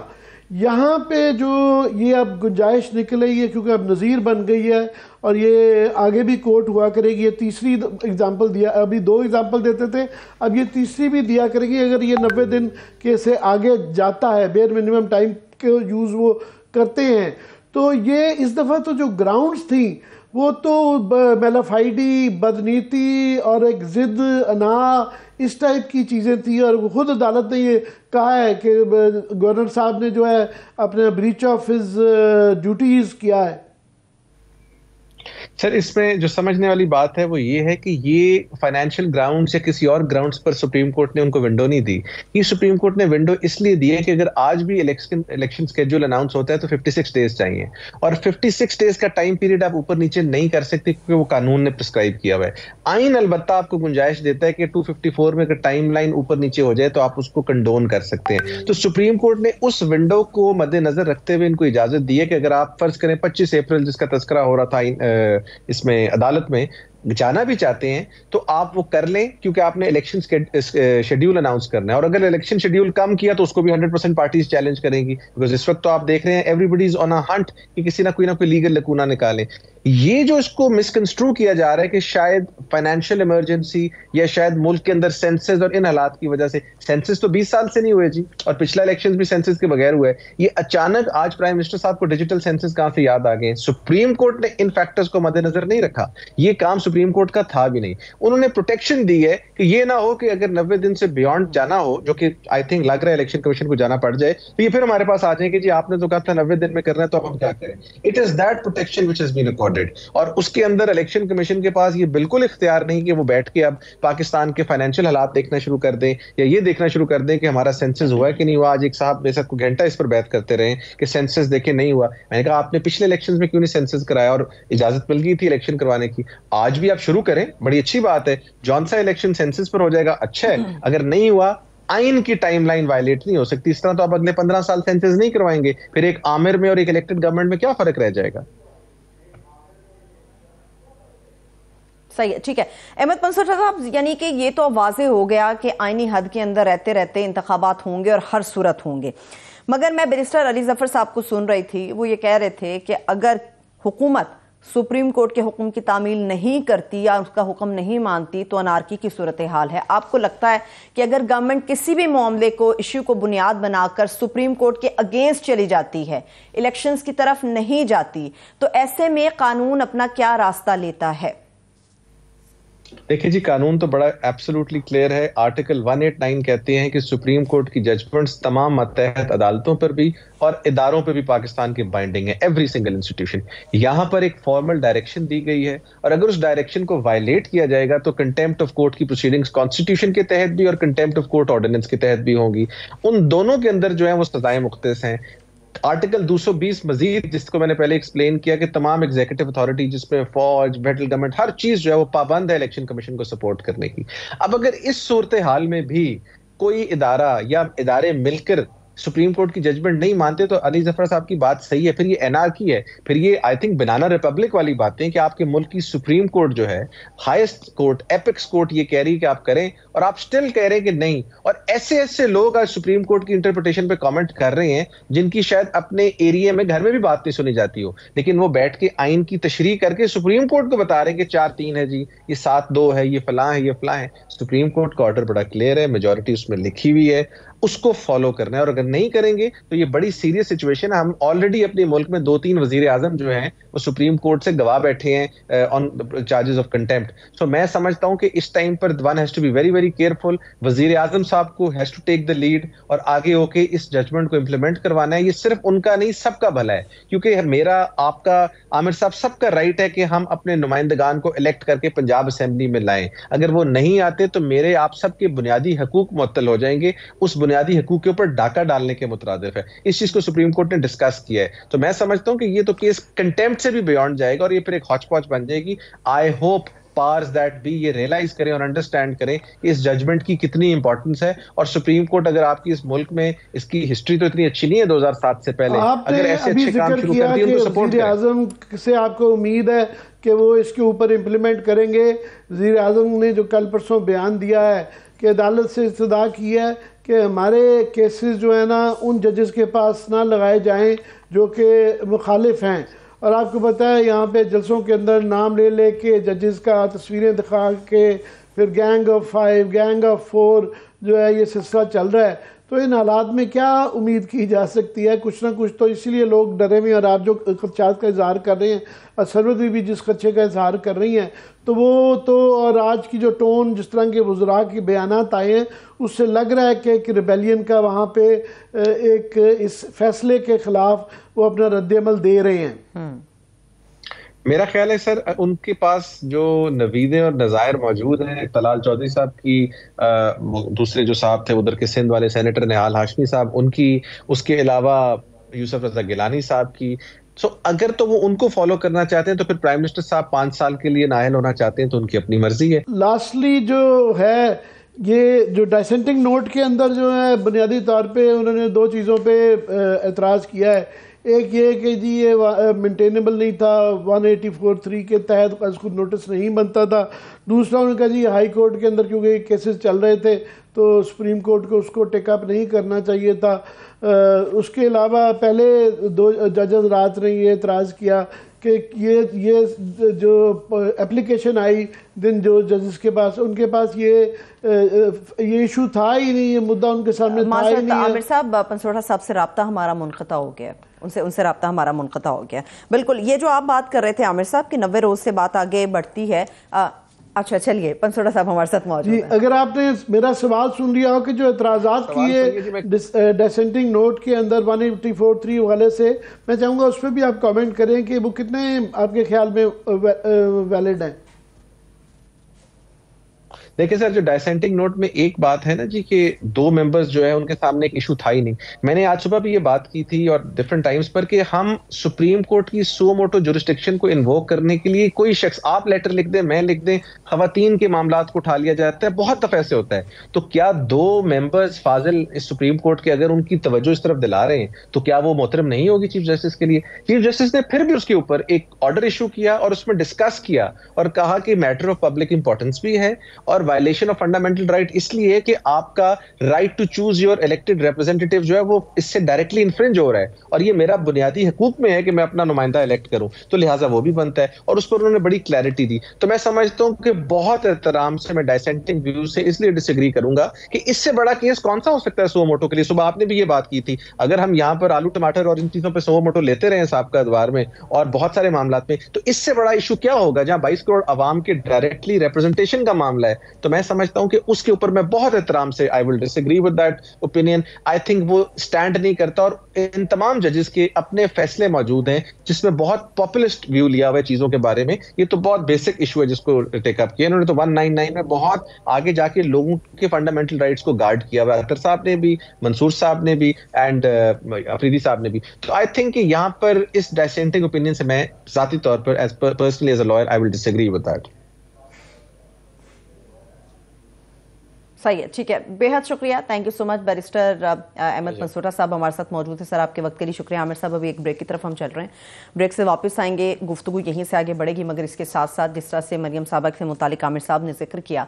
یہاں پہ جو یہ اب گنجائش نکل رہی ہے کیونکہ اب نظیر بن گئی ہے اور یہ آگے بھی کورٹ ہوا کرے گی، یہ تیسری اگزامپل دیا، ابھی 2 اگزامپل دیتے تھے، اب یہ تیسری بھی دیا کرے گی اگر یہ 90 دن کے سے آگے جاتا ہے، بیر منیمم ٹائم کے یوز وہ کرتے ہیں۔ تو یہ اس دفعہ تو جو گراؤنڈز تھیں وہ تو میلافائڈی، بدنیتی اور ایک ضد، انا، اس ٹائپ کی چیزیں تھیں، اور خود عدالت نے یہ کہا ہے کہ گورنر صاحب نے جو ہے اپنے بریچ آف ہز ڈیوٹیز کیا ہے۔ سر اس میں جو سمجھنے والی بات ہے وہ یہ ہے کہ یہ فائنینشیل گراؤنڈز یا کسی اور گراؤنڈز پر سپریم کورٹ نے ان کو ونڈو نہیں دی۔ یہ سپریم کورٹ نے ونڈو اس لیے دی ہے کہ اگر آج بھی الیکشن سکیڈول اناؤنس ہوتا ہے تو 56 ڈیز چاہیے، اور 56 ڈیز کا ٹائم پیریڈ آپ اوپر نیچے نہیں کر سکتے کیونکہ وہ قانون نے پرسکرائب کیا ہوا ہے۔ آئین البتہ آپ کو گنجائش دیتا ہے کہ 254 میں اگر ٹائم لائن اوپر نیچے ہو جائے تو آپ اس کو کنڈون کر سکتے ہیں۔ تو سپریم کورٹ نے اس ونڈو کو مد نظر رکھتے ہوئے ان کو اجازت دی ہے کہ اگر آپ فرض کریں 25 اپریل جس کا تذکرہ ہو رہا تھا اس میں عدالت میں جانا بھی چاہتے ہیں تو آپ وہ کر لیں، کیونکہ آپ نے الیکشن شیڈیول اناؤنس کرنا ہے، اور اگر الیکشن شیڈیول کم کیا تو اس کو بھی 100% پارٹیز چیلنج کریں گی، بیکاز اس وقت تو آپ دیکھ رہے ہیں every body is on a hint کہ کسی نہ کوئی لیگل لکونہ نکالیں۔ یہ جو اس کو مسکنسٹرو کیا جا رہا ہے کہ شاید فائنینشیل ایمرجنسی یا شاید ملک کے اندر سینسز اور ان حالات کی وجہ سے، سینسز تو 20 سال سے نہیں ہوئے جی، اور پچھلا الیکشن بھی سینسز کے بغیر ہوا ہے، یہ اچانک آج پرائم منسٹر صاحب کو ڈیجیٹل سینسز کہاں سے یاد آ گئے؟ سپریم کورٹ نے ان فیکٹرز کو مد نظر نہیں رکھا، یہ کام سپریم کورٹ کا تھا بھی نہیں. انہوں نے پروٹیکشن دی ہے کہ یہ نہ ہو کہ اگر 90 دن سے بیونڈ جانا ہو، جو کہ آئی تھنک لگ رہا ہے الیکشن کمیشن کو جانا پڑ جائے، تو یہ پھر ہمارے پاس آ جائیں کہ جی آپ نے تو کہا تھا 90 دن میں کرنا ہے تو اب ہم کیا کریں. It is that protection which has been accorded, اور اس کے اندر الیکشن کمیشن کے پاس یہ بالکل اختیار نہیں کہ وہ بیٹھ کے اب پاکستان کے فائنینشیل حالات دیکھنا شروع کر دیں یا یہ دیکھنا شروع کر دیں کہ ہمارا سینسز ہوا ہے کہ نہیں ہوا. آج ایک صاحب میرے ساتھ کو گھنٹہ اس پر بات کرتے رہے کہ سینسز دیکھیں نہیں ہوا. میں نے کہا آپ نے پچھلے الیکشنز میں کیوں نہیں سینسز کرایا، اور اجازت مل گئی تھی الیکشن کروانے کی. آج بھی آپ شروع کریں، بڑی اچھی بات ہے. جون سا الیکشن سینسز پر ہو جائے گا، اچھا ہے. اگر نہیں ہوا، آئین کی ٹائم لائن وائلیٹ نہیں ہو سکتی. اس طرح تو آپ اگلے 15 سال سینسز نہیں کروائیں گے، پھر ایک آمر میں اور ایک الیکٹڈ گورنمنٹ میں کیا فرق رہ جائے گا؟ صحیح ہے، ٹھیک ہے. احمد منصور صاحب، یعنی کہ یہ تو واضح ہو گیا کہ آئینی حد کے اندر رہتے رہتے انتخابات ہوں گے اور ہر صورت ہوں گے، مگر میں بیرسٹر علی ظفر صاحب کو سن رہی تھی، وہ یہ کہہ رہے تھے کہ اگر حکومت سپریم کورٹ کے حکم کی تعمیل نہیں کرتی یا اس کا حکم نہیں مانتی تو انارکی کی صورتحال ہے. آپ کو لگتا ہے کہ اگر گورنمنٹ کسی بھی معاملے کو، ایشو کو بنیاد بنا کر سپریم کورٹ کے اگینسٹ چلی جاتی ہے، الیکشنز کی طرف نہیں جاتی، تو ایسے میں قانون اپنا کیا راستہ لیتا ہے؟ دیکھیں جی، قانون تو بڑا ایبسولوٹلی کلیئر ہے. آرٹیکل 189 کہتے ہیں کہ سپریم کورٹ کی ججمنٹس تمام ماتحت عدالتوں پر بھی اور اداروں پہ بھی پاکستان کے بائنڈنگ ہے، ایوری سنگل انسٹیٹیوشن. یہاں پر ایک فارمل ڈائریکشن دی گئی ہے، اور اگر اس ڈائریکشن کو وائلیٹ کیا جائے گا تو کنٹیمپٹ آف کورٹ کی پروسیڈنگز کانسٹیٹیوشن کے تحت بھی اور کنٹیمپٹ آف کورٹ آرڈیننس کے تحت بھی ہوں گی. ان دونوں کے اندر جو ہے وہ سزائیں مختص ہیں. آرٹیکل 220 مزید، جس کو میں نے پہلے ایکسپلین کیا کہ تمام ایگزیکٹو اتھارٹی جس میں فوج، فیڈرل گورنمنٹ، ہر چیز جو ہے وہ پابند ہے الیکشن کمیشن کو سپورٹ کرنے کی. اب اگر اس صورتحال میں بھی کوئی ادارہ یا ادارے مل کر سپریم کورٹ کی ججمنٹ نہیں مانتے تو علی ظفر صاحب کی بات صحیح ہے، پھر یہ انارکی ہے. پھر یہ آئی تھنک بنانا ریپبلک والی باتیں کہ آپ کے ملک کی سپریم کورٹ جو ہے، ہائیسٹ کورٹ، ایپکس کورٹ، یہ کہہ رہی کہ آپ کریں اور آپ سٹل کہہ رہے ہیں کہ نہیں. اور ایسے ایسے لوگ آج سپریم کورٹ کی انٹرپریٹیشن پہ کامنٹ کر رہے ہیں جن کی شاید اپنے ایریا میں گھر میں بھی بات نہیں سنی جاتی ہو، لیکن وہ بیٹھ کے آئین کی تشریح کر کے سپریم کورٹ کو بتا رہے ہیں کہ 4-3 ہے جی، یہ 7-2 ہے، یہ فلاں ہے، یہ فلاں ہے. سپریم کورٹ کا آرڈر بڑا کلیئر ہے، میجورٹی اس میں لکھی ہوئی ہے، اس کو فالو کرنا ہے. اور اگر نہیں کریں گے تو یہ بڑی سیریس سچویشن ہے. ہم آلریڈی اپنے ملک میں 2-3 وزیر اعظم جو ہیں وہ سپریم کورٹ سے گواہ بیٹھے ہیں on charges of contempt. So میں سمجھتا ہوں کہ اس ٹائم پر one has to be very very careful. وزیر اعظم صاحب کو has to take the lead اور آگے ہو کے اس ججمنٹ کو امپلیمنٹ کروانا ہے. یہ صرف ان کا نہیں، سب کا بھلا ہے، کیونکہ میرا، آپ کا، عامر صاحب، سب کا رائٹ ہے کہ ہم اپنے نمائندگان کو الیکٹ کر کے پنجاب اسمبلی میں لائیں. اگر وہ نہیں آتے تو میرے آپ سب کے بنیادی حقوق معطل ہو جائیں گے. اس بنیادی حقوق کے اوپر ڈاکہ ڈالنے کے مترادف ہے. اس چیز کو سپریم کورٹ نے ڈسکس کیا ہے. تو میں سمجھتا ہوں کہ یہ تو کیس کنٹیمپٹ سے بھی بیونڈ جائے گا اور یہ پھر ایک ہاچ پاچ بن جائے گی. I hope powers that be یہ ریئلائز کریں اور انڈرسٹینڈ کریں کہ اس ججمنٹ کی کتنی امپورٹنس ہے. اور سپریم کورٹ، اگر آپ کی اس ملک میں اس کی ہسٹری تو اتنی اچھی نہیں ہے 2007 سے پہلے، اگر ایسے اچھے کام شروع کر دیے ان کو سپورٹ کریں. وزیر اعظم سے آپ کو امید ہے کہ وہ اس کے اوپر امپلیمنٹ کریں گے؟ وزیر اعظم نے جو کل پرسوں بیان دیا ہے کہ عدالت سے استدعا کی ہے کہ ہمارے کیسز جو ہیں نا ان ججز کے پاس نہ لگائے جائیں جو کہ مخالف ہیں. اور آپ کو پتہ ہے یہاں پہ جلسوں کے اندر نام لے لے کے ججز کا تصویریں دکھا کے پھر گینگ آف 5، گینگ آف 4 جو ہے یہ سلسلہ چل رہا ہے. تو ان حالات میں کیا امید کی جا سکتی ہے؟ کچھ نہ کچھ تو اسی لیے لوگ ڈرے ہوئے. اور آپ جو خدشات کا اظہار کر رہے ہیں، سرود بھی جس خدشے کا اظہار کر رہی ہیں، تو وہ تو، اور آج کی جو ٹون جس طرح کے وزراء کے بیانات آئے ہیں اس سے لگ رہا ہے کہ ایک ریبیلین کا وہاں پہ ایک اس فیصلے کے خلاف وہ اپنا رد عمل دے رہے ہیں. میرا خیال ہے سر ان کے پاس جو نویدیں اور نظائر موجود ہیں، طلال چودھری صاحب کی، دوسرے جو صاحب تھے ادھر کے سندھ والے سینیٹر نہال ہاشمی صاحب، ان کی، اس کے علاوہ یوسف رضا گیلانی صاحب کی، اگر تو وہ ان کو فالو کرنا چاہتے ہیں تو پھر پرائم منسٹر صاحب 5 سال کے لیے نااہل ہونا چاہتے ہیں تو ان کی اپنی مرضی ہے. لاسٹلی جو ہے یہ جو ڈائسنٹنگ نوٹ کے اندر جو ہے بنیادی طور پہ انہوں نے 2 چیزوں پہ اعتراض کیا ہے. ایک یہ کہ جی یہ مینٹینیبل نہیں تھا، 184(3) کے تحت از خود نوٹس نہیں بنتا تھا. دوسرا انہوں نے کہا جی ہائی کورٹ کے اندر کیونکہ کیسز چل رہے تھے تو سپریم کورٹ کو اس کو ٹیک اپ نہیں کرنا چاہیے تھا. اس کے علاوہ پہلے 2 ججز رات نے یہ اعتراض کیا کہ یہ جو اپلیکیشن آئی دن جو ججز کے پاس، ان کے پاس یہ ایشو تھا ہی نہیں، یہ مدعا ان کے سامنے تھا ہی نہیں. عامر صاحب، پنسوٹا صاحب سے رابطہ ہمارا منقطع ہو گیا، ان سے رابطہ ہمارا منقطع ہو گیا. بالکل یہ جو آپ بات کر رہے تھے عامر صاحب کہ 90 روز سے بات آگے بڑھتی ہے. اچھا چلیے، پنسوٹا صاحب ہمارے ساتھ موجود ہیں. اگر آپ نے میرا سوال سن لیا ہو کہ جو اعتراضات کیے ڈسینٹنگ نوٹ کے اندر 184.3 والے سے، میں چاہوں گا اس پہ بھی آپ کامنٹ کریں کہ وہ کتنے آپ کے خیال میں ویلڈ ہیں. دیکھیں سر، جو ڈائسینٹنگ نوٹ میں ایک بات ہے نا جی کہ 2 ممبرز جو ہے ان کے سامنے ایک ایشو تھا ہی نہیں. میں نے آج صبح بھی یہ بات کی تھی اور ڈفرنٹ ٹائمز پر کہ ہم سپریم کورٹ کی سو موٹو جورسڈکشن کو انووک کرنے کے لیے کوئی شخص، آپ لیٹر لکھ دیں، میں لکھ دیں، خواتین کے معاملات کو اٹھا لیا جاتا ہے، بہت دفعہ ایسے ہوتا ہے. تو کیا 2 ممبرز فاضل اس سپریم کورٹ کے اگر ان کی توجہ اس طرف دلا رہے ہیں تو کیا وہ محترم نہیں ہوگی چیف جسٹس کے لیے؟ چیف جسٹس نے پھر بھی اس کے اوپر ایک آرڈر ایشو کیا اور اس میں ڈسکس کیا اور کہا کہ میٹر آف پبلک امپورٹنس بھی ہے اور وائلیشن آف فنڈامنٹل رائٹ اس لیے کہ آپ کا right to choose your elected representative جو ہے وہ اس سے ڈائریکٹلی انفرنج ہو رہا ہے اور یہ میرا بنیادی حقوق میں ہے کہ میں اپنا نمائندہ الیکٹ کروں، تو لہٰذا وہ بھی بنتا ہے. اور اس پر انہوں نے بڑی کلیئرٹی دی. تو میں سمجھتا ہوں کہ بہت احترام سے میں ڈائسینٹنگ ویو سے اس لیے ڈس ایگری کروں گا کہ اس سے بڑا کیس کون سا ہو سکتا ہے سو موٹو کے لیے. صبح آپ نے بھی یہ بات کی تھی، اگر ہم یہاں پر آلو ٹماٹر اور ان چیزوں پہ سو موٹو لیتے رہے سابقہ ادوار میں اور بہت سارے معاملات میں، تو اس سے بڑا ایشو کیا ہوگا جہاں 22 کروڑ عوام کے ڈائریکٹلی ریپرزنٹیشن کا معاملہ ہے. تو میں سمجھتا ہوں کہ اس کے اوپر میں بہت احترام سے I will disagree with that opinion. I think وہ اسٹینڈ نہیں کرتا اور ان تمام ججز کے اپنے فیصلے موجود ہیں جس میں بہت پاپولسٹ ویو لیا ہوا ہے چیزوں کے بارے میں. یہ تو بہت بیسک ایشو ہے جس کو ٹیک اپ کیا انہوں نے. تو 199 میں بہت آگے جا کے لوگوں کے فنڈامنٹل رائٹس کو گارڈ کیا ہوا ہے، اختر صاحب نے بھی، منصور صاحب نے بھی اینڈ افریدی صاحب نے بھی. تو آئی تھنک کہ یہاں پر اس ڈائسینٹنگ اوپینین سے میں ذاتی طور پر as personally as a lawyer I will disagree with that. صحیح ہے، ٹھیک ہے، بے حد شکریہ. Thank you so much barrister Ahmed Pansota صاحب ہمارے ساتھ موجود ہیں. سر آپ کے وقت کے لیے شکریہ. عامر صاحب ابھی ایک بریک کی طرف ہم چل رہے ہیں، بریک سے واپس آئیں گے، گفتگو یہیں سے آگے بڑھے گی. مگر اس کے ساتھ ساتھ جس طرح سے مریم صاحبہ سے متعلق عامر صاحب نے ذکر کیا،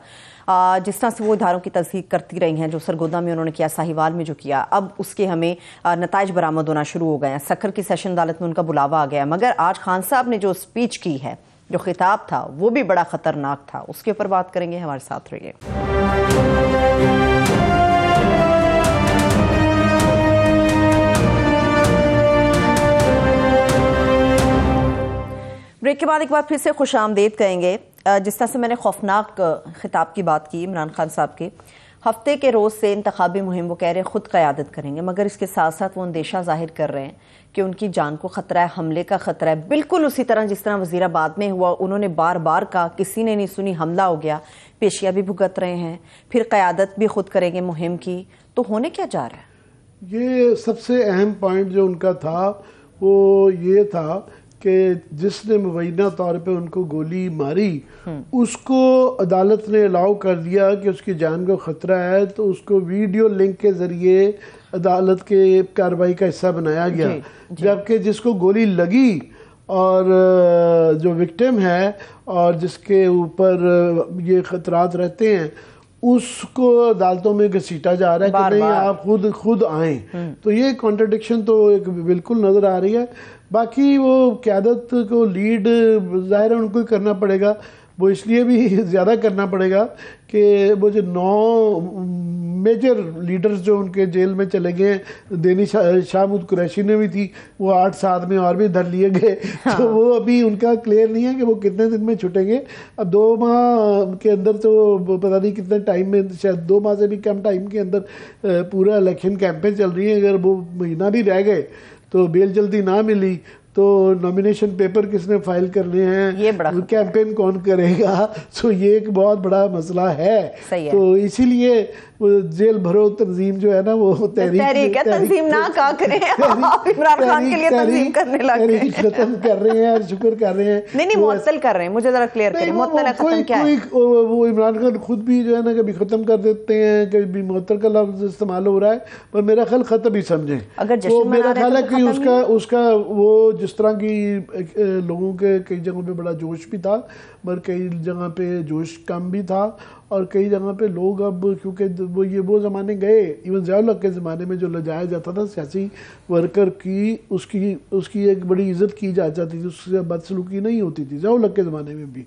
جس طرح سے وہ اداروں کی تصدیق کرتی رہی ہیں، جو سرگودا میں انہوں نے کیا، ساہیوال میں جو کیا، اب اس کے ہمیں نتائج برآمد ہونا شروع ہو گئے ہیں. سکھر کی سیشن عدالت میں ان کا بلاوا آ گیا. مگر آج خان صاحب نے جو اسپیچ کی ہے، جو خطاب تھا، وہ بھی بڑا خطرناک تھا. اس کے اوپر بات کریں گے، ہمارے ساتھ رہیے. بریک کے بعد ایک بار پھر سے خوش آمدید کہیں گے. جس طرح سے میں نے خوفناک خطاب کی بات کی عمران خان صاحب کے، ہفتے کے روز سے انتخابی مہم وہ کہہ رہے ہیں خود قیادت کریں گے، مگر اس کے ساتھ ساتھ وہ اندیشہ ظاہر کر رہے ہیں کہ ان کی جان کو خطرہ ہے، حملے کا خطرہ ہے. بالکل اسی طرح جس طرح وزیر آباد میں ہوا، انہوں نے بار بار کہا، کسی نے نہیں سنی، حملہ ہو گیا، پیشیاں بھی بھگت رہے ہیں، پھر قیادت بھی خود کریں گے مہم کی. تو ہونے کیا جا رہا ہے؟ یہ سب سے اہم پوائنٹ جو ان کا تھا وہ یہ تھا کہ جس نے مبینہ طور پہ ان کو گولی ماری اس کو عدالت نے الاؤ کر دیا کہ اس کی جان کو خطرہ ہے، تو اس کو ویڈیو لنک کے ذریعے عدالت کے کارروائی کا حصہ بنایا گیا. جبکہ جس کو گولی لگی اور جو وکٹم ہے اور جس کے اوپر یہ خطرات رہتے ہیں، اس کو عدالتوں میں گھسیٹا جا رہا ہے کہ نہیں آپ خود آئیں. تو یہ کانٹرڈکشن تو ایک بالکل نظر آ رہی ہے. باقی وہ قیادت کو لیڈ ظاہر ہے ان کو کرنا پڑے گا، وہ اس لیے بھی زیادہ کرنا پڑے گا کہ وہ جو 9 میجر لیڈرز جو ان کے جیل میں چلے گئے، دینی شاہمود قریشی نے بھی تھی، وہ 8 ساتھ میں اور بھی دھر لیے گئے. تو وہ ابھی ان کا کلیئر نہیں ہے کہ وہ کتنے دن میں چھٹیں گے. اب 2 ماہ کے اندر تو پتہ نہیں کتنے ٹائم میں، شاید 2 ماہ سے بھی کم ٹائم کے اندر پورا الیکشن کیمپین چل رہی ہے. اگر وہ مہینہ بھی رہ گئے تو بیل جلدی نہ ملی تو نامینیشن پیپر کس نے فائل کرنے ہیں، کیمپین کون کرے گا. سو یہ ایک بہت بڑا مسئلہ ہے. تو اسی لیے جیل بھرو تنظیم جو ہے نا وہ تحریک ہے، تنظیم نہ کہا کریں، آپ عمران خان کے لیے تنظیم کرنے لگے ہیں، ختم کر رہے ہیں اور شکر کر رہے ہیں. نہیں معطل کر رہے ہیں. مجھے ذرا کلیئر کریں، معطل ختم کیا ہے؟ وہ عمران خان خود بھی جو ہے نا کبھی ختم کر دیتے ہیں، کبھی معطل کا لفظ استعمال ہو رہا ہے، پر میرا خیال ختم ہی سمجھیں. تو میرا خیال ہے کہ اس کا وہ جس طرح کی لوگوں کے کئی جگہوں پہ بڑا جوش بھی تھا، مگر کئی جگہ پہ جوش کم بھی تھا. اور کئی جگہ پہ لوگ اب کیونکہ وہ زمانے گئے، ایون ضیاء الحق کے زمانے میں جو لجایا جاتا تھا سیاسی ورکر کی، اس کی ایک بڑی عزت کی جاتی تھی، اس سے بدسلوکی نہیں ہوتی تھی ضیاء الحق کے زمانے میں بھی.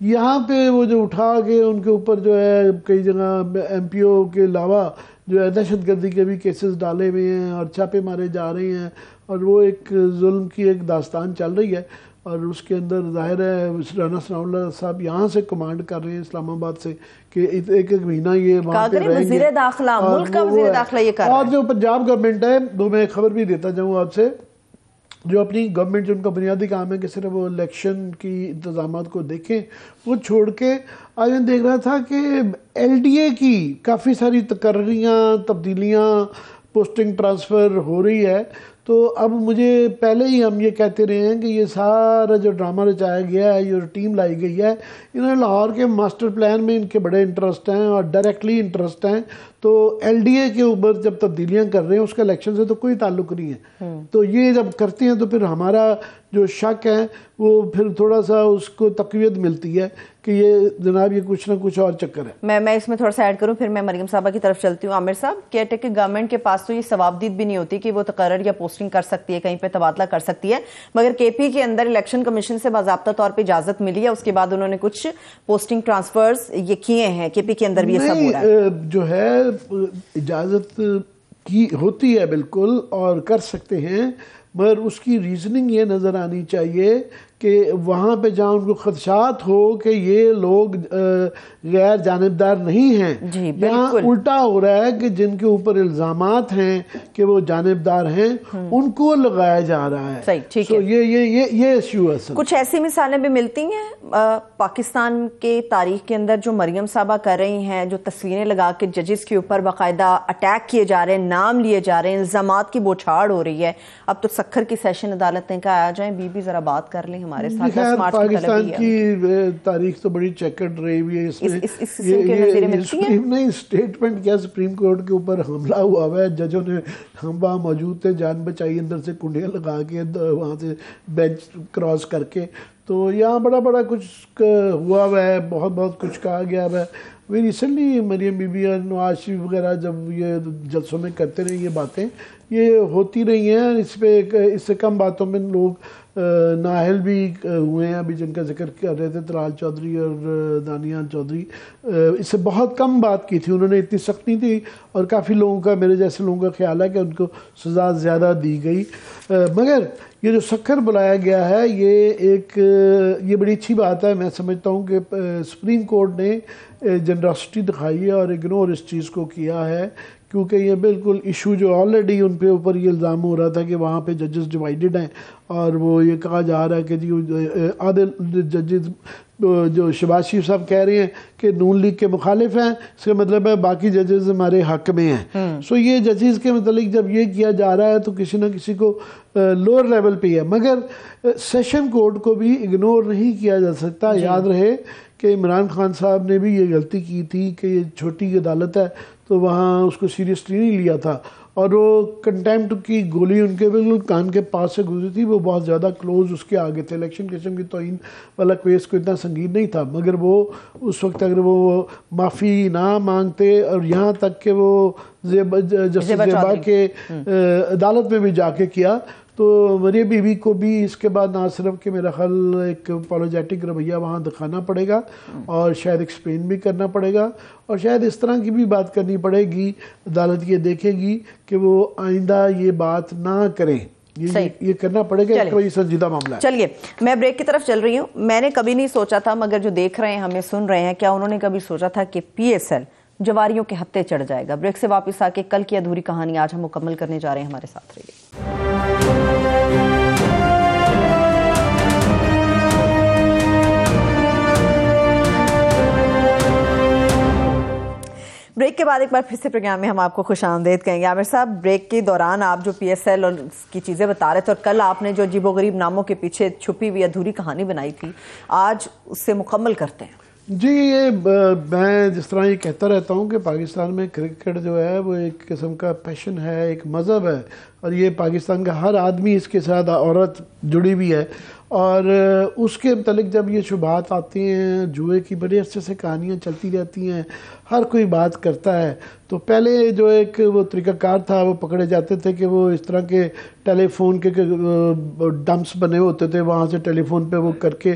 یہاں پہ وہ جو اٹھا کے ان کے اوپر جو ہے کئی جگہ ایم پی او کے علاوہ جو ہے دہشت گردی کے بھی کیسز ڈالے ہوئے ہیں اور چھاپے مارے جا رہے ہیں، اور وہ ایک ظلم کی ایک داستان چل رہی ہے. اور اس کے اندر ظاہر ہے رانا ثناء اللہ صاحب یہاں سے کمانڈ کر رہے ہیں اسلام آباد سے کہ ایک مہینہ یہ وہاں پہ رہیں گے. وزیر داخلہ، ملک کا وزیر داخلہ یہ کر رہا ہے. اور جو پنجاب گورنمنٹ ہے، وہ میں خبر بھی دیتا جاؤں آپ سے، جو اپنی گورنمنٹ جو ان کا بنیادی کام ہے کہ صرف وہ الیکشن کی انتظامات کو دیکھیں، وہ چھوڑ کے آج میں دیکھ رہا تھا کہ ایل ڈی اے کی کافی ساری تقرریاں، تبدیلیاں، پوسٹنگ ٹرانسفر ہو رہی ہے. تو اب مجھے پہلے ہی ہم یہ کہتے رہے ہیں کہ یہ سارا جو ڈرامہ رچایا گیا ہے، یہ ٹیم لائی گئی ہے، انہوں نے لاہور کے ماسٹر پلان میں ان کے بڑے انٹرسٹ ہیں اور ڈائریکٹلی انٹرسٹ ہیں. تو ایل ڈی اے کے اوپر جب تبدیلیاں کر رہے ہیں، اس کا الیکشن سے تو کوئی تعلق نہیں ہے. تو یہ جب کرتے ہیں تو پھر ہمارا جو شک ہے وہ پھر تھوڑا سا اس کو تقویت ملتی ہے کہ یہ جناب یہ کچھ نہ کچھ اور چکر ہے. میں اس میں تھوڑا سا ایڈ کروں، پھر میں مریم صاحبہ کی طرف چلتی ہوں. عامر صاحب، کیئر ٹیکر گورنمنٹ کے پاس تو یہ ثوابدید بھی نہیں ہوتی کہ وہ تقرر یا پوسٹنگ کر سکتی ہے، کہیں پہ تبادلہ کر سکتی ہے، مگر کے پی کے اندر الیکشن کمیشن سے باضابطہ طور پہ اجازت ملی ہے، اس کے بعد انہوں نے کچھ پوسٹنگ ٹرانسفرز یہ کیے ہیں. کے پی کے اندر بھی یہ سب ہو رہا ہے. جو ہے اجازت کی ہوتی ہے بالکل اور کر سکتے ہیں، مگر اس کی ریزننگ یہ نظر آنی چاہیے کہ وہاں پہ جہاں ان کو خدشات ہو کہ یہ لوگ غیر جانبدار نہیں ہیں، یہاں الٹا ہو رہا ہے کہ جن کے اوپر الزامات ہیں کہ وہ جانبدار ہیں ان کو لگایا جا رہا ہے. صحیح، ٹھیک ہے. یہ ایشو ہے. کچھ ایسی مثالیں بھی ملتی ہیں پاکستان کے تاریخ کے اندر جو مریم صاحبہ کر رہی ہیں، جو تصویریں لگا کے ججز کے اوپر باقاعدہ اٹیک کیے جا رہے ہیں، نام لیے جا رہے ہیں، الزامات کی بوچھاڑ ہو رہی ہے. اب تو سکھر کی سیشن عدالت نے کہا آ جائیں بی ذرا بات کر لیں ہمارے ساتھ. پاکستان کی تاریخ تو بڑی چیکرڈ رہی ہوئی ہے. نہیں اسٹیٹمنٹ کیا سپریم کورٹ کے اوپر حملہ ہوا ہے، ججوں نے ہم وہاں موجود تھے، جان بچائی اندر سے کنڈیاں لگا کے وہاں سے بینچ کراس کر کے. تو یہاں بڑا کچھ ہوا ہے، بہت کچھ کہا گیا ہے. وی ریسنٹلی مریم بی بی اور نواز شریف وغیرہ جب یہ جلسوں میں کرتے رہے یہ باتیں، یہ ہوتی رہی ہیں. اس سے کم باتوں میں لوگ نااہل بھی ہوئے ہیں ابھی جن کا ذکر کر رہے تھے، طلال چودھری اور دانیال چودھری. اس سے بہت کم بات کی تھی، انہوں نے اتنی سخت نہیں تھی، اور کافی لوگوں کا، میرے جیسے لوگوں کا خیال ہے کہ ان کو سزا زیادہ دی گئی. مگر یہ جو سکھر بلایا گیا ہے یہ بڑی اچھی بات ہے. میں سمجھتا ہوں کہ سپریم کورٹ نے جنراسٹی دکھائی ہے اور اگنور اس چیز کو کیا ہے، کیونکہ یہ بالکل ایشو جو آلریڈی ان پہ اوپر یہ الزام ہو رہا تھا کہ وہاں پہ ججز ڈیوائیڈڈ ہیں، اور وہ یہ کہا جا رہا ہے کہ جی آدھے ججز جو شہباز شریف صاحب کہہ رہے ہیں کہ نون لیگ کے مخالف ہیں، اس کا مطلب ہے باقی ججز ہمارے حق میں ہیں. سو یہ ججز کے متعلق جب یہ کیا جا رہا ہے تو کسی نہ کسی کو لوور لیول پہ ہے، مگر سیشن کورٹ کو بھی اگنور نہیں کیا جا سکتا. یاد رہے کہ عمران خان صاحب نے بھی یہ غلطی کی تھی کہ یہ چھوٹی عدالت ہے تو وہاں اس کو سیریسلی نہیں لیا تھا، اور وہ کنٹیمپٹ کی گولی ان کے بالکل کان کے پاس سے گزری تھی. وہ بہت زیادہ کلوز اس کے آگے تھے. الیکشن قسم کی توہین والا کیس کو اتنا سنگین نہیں تھا، مگر وہ اس وقت اگر وہ معافی نہ مانگتے، اور یہاں تک کہ وہ جسٹس زیبا کے عدالت میں بھی جا کے کیا، تو مریم بی بی کو بھی اس کے بعد نہ صرف کہ میرا خیال ایک اپولوجیٹک رویہ وہاں دکھانا پڑے گا، اور شاید ایکسپلین بھی کرنا پڑے گا، اور شاید اس طرح کی بھی بات کرنی پڑے گی. عدالت یہ دیکھے گی کہ وہ آئندہ یہ بات نہ کریں. یہ کرنا پڑے گا، ایک بڑی سنجیدہ معاملہ ہے. چلیے میں بریک کی طرف چل رہی ہوں. میں نے کبھی نہیں سوچا تھا، مگر جو دیکھ رہے ہیں ہمیں سن رہے ہیں، کیا انہوں نے کبھی سوچا تھا کہ پی ایس ایل جواریوں کے ہتھے چڑھ جائے گا؟ بریک سے واپس آ کے کل کی ادھوری کہانی آج ہم مکمل کرنے جا رہے ہیں. ہمارے ساتھ رہیے. بریک کے بعد ایک بار پھر سے پروگرام میں ہم آپ کو خوش آمدید کہیں گے. عامر صاحب، بریک کے دوران آپ جو پی ایس ایل اور اس کی چیزیں بتا رہے تھے، اور کل آپ نے جو عجیب و غریب ناموں کے پیچھے چھپی ہوئی ادھوری کہانی بنائی تھی، آج اس سے مکمل کرتے ہیں. جی، یہ میں جس طرح یہ کہتا رہتا ہوں کہ پاکستان میں کرکٹ جو ہے وہ ایک قسم کا پیشن ہے، ایک مذہب ہے، اور یہ پاکستان کا ہر آدمی اس کے ساتھ، عورت جڑی ہوئی ہے، اور اس کے متعلق جب یہ شبہات آتی ہیں، جوئے کی بڑے عرصے سے کہانیاں چلتی رہتی ہیں، ہر کوئی بات کرتا ہے، تو پہلے جو ایک وہ طریقہ کار تھا وہ پکڑے جاتے تھے کہ وہ اس طرح کے ٹیلی فون کے ڈمپس بنے ہوتے تھے، وہاں سے ٹیلی فون پہ وہ کر کے،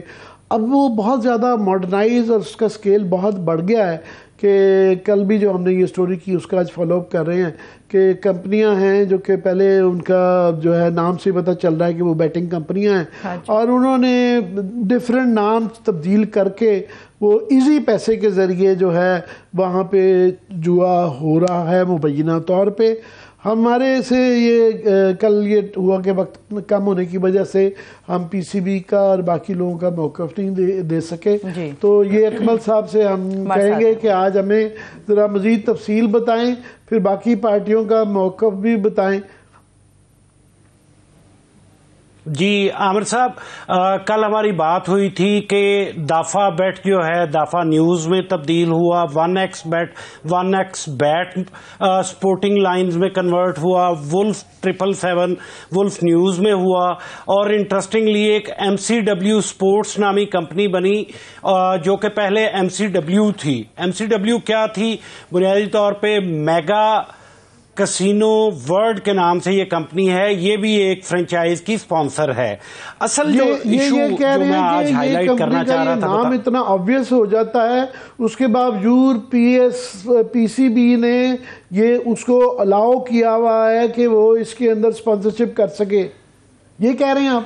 اب وہ بہت زیادہ ماڈرنائز اور اس کا سکیل بہت بڑھ گیا ہے کہ کل بھی جو ہم نے یہ سٹوری کی اس کا آج فالو اپ کر رہے ہیں کہ کمپنیاں ہیں جو کہ پہلے ان کا جو ہے نام سے پتہ چل رہا ہے کہ وہ بیٹنگ کمپنیاں ہیں، اور انہوں نے ڈیفرنٹ نام تبدیل کر کے وہ ایزی پیسے کے ذریعے جو ہے وہاں پہ جوا ہو رہا ہے مبینہ طور پہ۔ ہمارے سے یہ کل یہ ہوا کہ وقت کم ہونے کی وجہ سے ہم پی سی بی کا اور باقی لوگوں کا موقف نہیں دے سکے، تو یہ اکمل صاحب سے ہم کہیں گے کہ آج ہمیں ذرا مزید تفصیل بتائیں، پھر باقی پارٹیوں کا موقف بھی بتائیں۔ جی عامر صاحب، کل ہماری بات ہوئی تھی کہ دافع بیٹ جو ہے دافع نیوز میں تبدیل ہوا، 1x بیٹ سپورٹنگ لائنز میں کنورٹ ہوا، ولف 777 ولف نیوز میں ہوا، اور انٹرسٹنگلی ایک MCW سپورٹس نامی کمپنی بنی جو کہ پہلے MCW تھی۔ MCW کیا تھی؟ بنیادی طور پہ میگا کسینو ورلڈ کے نام سے یہ کمپنی ہے، یہ بھی ایک فرنچائز کی سپانسر ہے۔ اصل جو ایشو جو میں آج ہائی لائٹ کرنا چاہ رہا تھا، نام اتنا آبویس ہو جاتا ہے، اس کے باوجود پی سی بی نے یہ اس کو الاؤ کیا ہوا ہے کہ وہ اس کے اندر سپانسرشپ کر سکے، یہ کہہ رہے ہیں آپ؟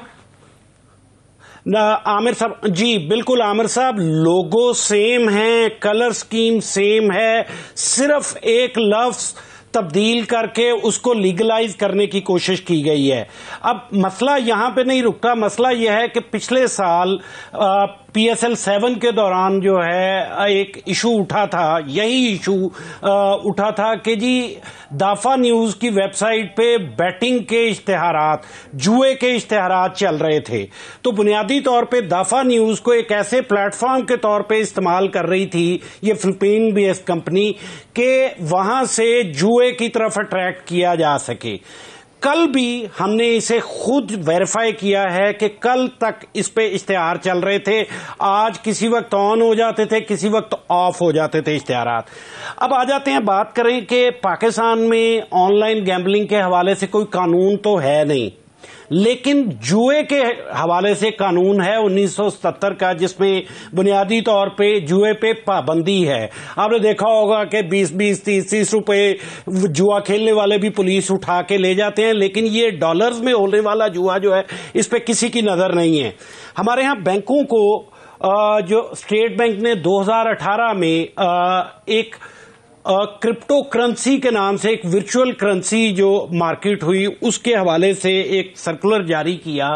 عامر صاحب جی بالکل، عامر صاحب لوگو سیم ہے، کلر سکیم سیم ہے، صرف ایک لفظ تبدیل کر کے اس کو لیگلائز کرنے کی کوشش کی گئی ہے۔ اب مسئلہ یہاں پہ نہیں رکتا، مسئلہ یہ ہے کہ پچھلے سال PSL 7 کے دوران جو ہے ایک ایشو اٹھا تھا، یہی ایشو اٹھا تھا کہ جی دافع نیوز کی ویب سائٹ پہ بیٹنگ کے اشتہارات، جوئے کے اشتہارات چل رہے تھے، تو بنیادی طور پہ دافع نیوز کو ایک ایسے پلیٹ فارم کے طور پہ استعمال کر رہی تھی یہ فلپین بیسڈ کمپنی کہ وہاں سے جوئے کی طرف اٹریکٹ کیا جا سکے۔ کل بھی ہم نے اسے خود ویریفائی کیا ہے کہ کل تک اس پہ اشتہار چل رہے تھے، آج کسی وقت آن ہو جاتے تھے، کسی وقت آف ہو جاتے تھے اشتہارات۔ اب آ جاتے ہیں، بات کریں کہ پاکستان میں آن لائن گیمبلنگ کے حوالے سے کوئی قانون تو ہے نہیں، لیکن جوئے کے حوالے سے قانون ہے 1977 کا، جس میں بنیادی طور پہ جوئے پہ پابندی ہے۔ آپ نے دیکھا ہوگا کہ 20-20 30-30 روپے جوا کھیلنے والے بھی پولیس اٹھا کے لے جاتے ہیں، لیکن یہ ڈالرز میں ہونے والا جوا جو ہے اس پہ کسی کی نظر نہیں ہے۔ ہمارے ہاں بینکوں کو جو اسٹیٹ بینک نے 2018 میں ایک کرپٹو کرنسی کے نام سے ایک ورچوئل کرنسی جو مارکیٹ ہوئی اس کے حوالے سے ایک سرکولر جاری کیا